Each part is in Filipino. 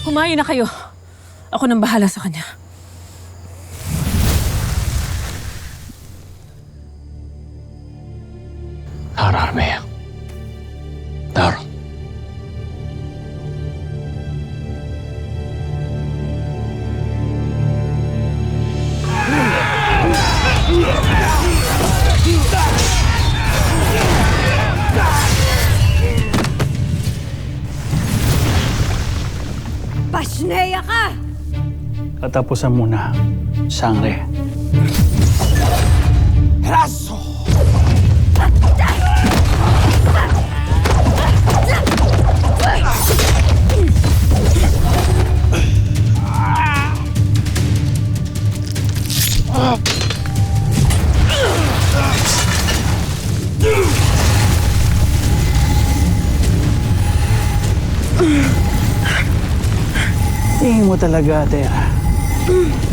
Humayo na kayo. Ako nang bahala sa kanya. Armea. Dar. Pasneya ka! Katapusan muna, Sangre. Raso! Tingin mo talaga, Atea.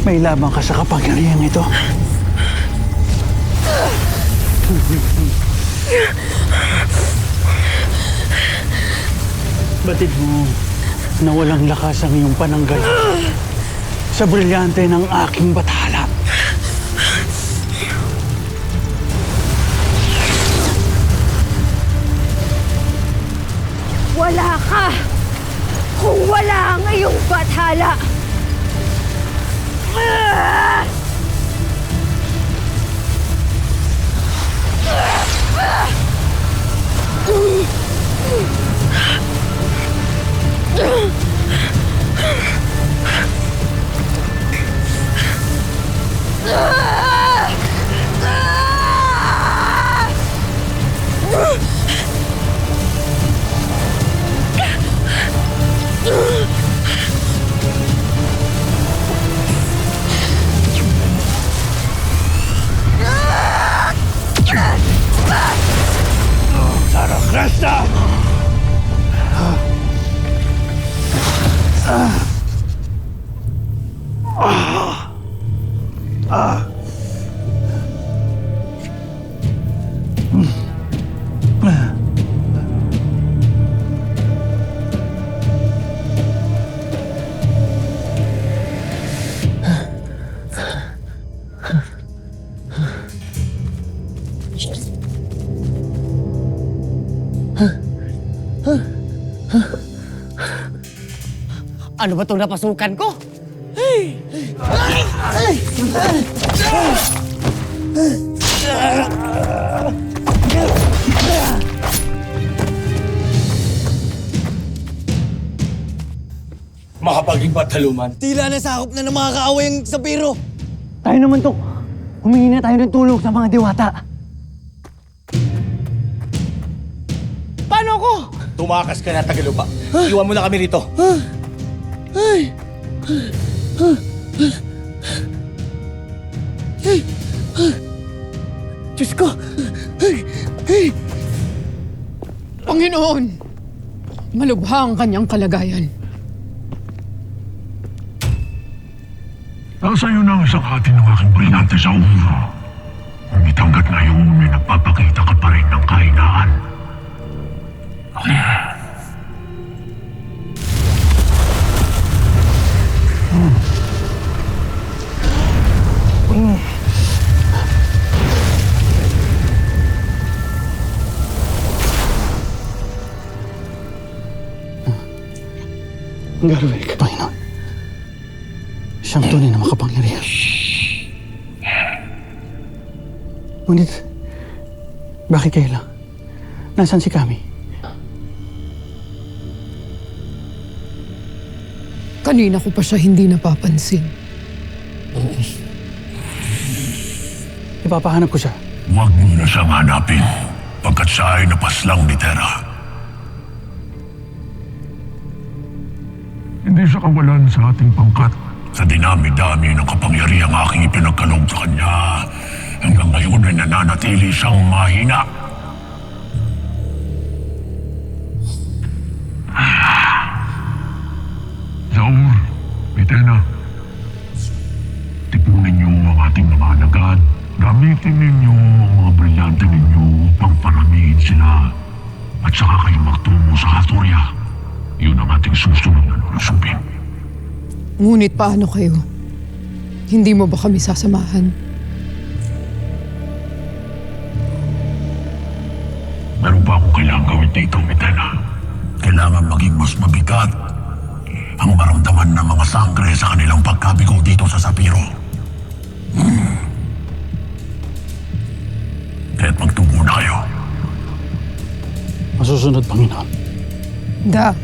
May labang ka sa kapangyarihang ito. Batid mo na walang lakas ang iyong pananggal sa brilyante ng aking bathala. Wala ka! Kung wala ang iyong bathala! Sarah Cresta! Ano ba itong napasukan ko? Makapaging bataluman. Tila nasakop na ng mga kaaway ang Sapiro. Tayo naman to. Humingi na tayo ng tulong sa mga diwata. Paano ko? Tumakas ka na, Tagalupa. Iwan mo na kami rito. Diyos ko! Panginoon, malubha ang kanyang kalagayan. Nasa iyo na ang isang hati ng aking brilyante sa ulo. Ngunit hanggat ngayon ay nagpapakita ka pa rin ng kahinaan. Garwick, Panginoon. Siyang tunay na makapangyarihan. Ngunit, bakit kayo lang? Nasaan si Kami? Kanina ko pa siya hindi napapansin. Ipapahanap ko siya. Huwag mo na siyang hanapin, pagkat siya ay napaslang ni Terra. Hindi siya kawalan sa ating pangkat. Sa dinami-dami ng kapangyarihang aking ipinagkaloob sa kanya, hanggang ngayon ay nananatili siyang mahina. Zaur, Mitena, tipunin niyo ang ating mga alagad. Gamitin ninyo ang mga brilyante ninyo upang paramihin sila. At saka kayo magtungo sa Hatoria. Yun ang ating susunod na lulusubin. Ngunit paano kayo? Hindi mo ba kami sasamahan? Meron pa akong kailangan gawin dito, Mitena. Kailangan maging mas mabigat ang maramdaman ng mga sangre sa kanilang pagkabigo dito sa Sapiro. Kaya't magtubo na kayo. Masusunod, Panginoon. Da.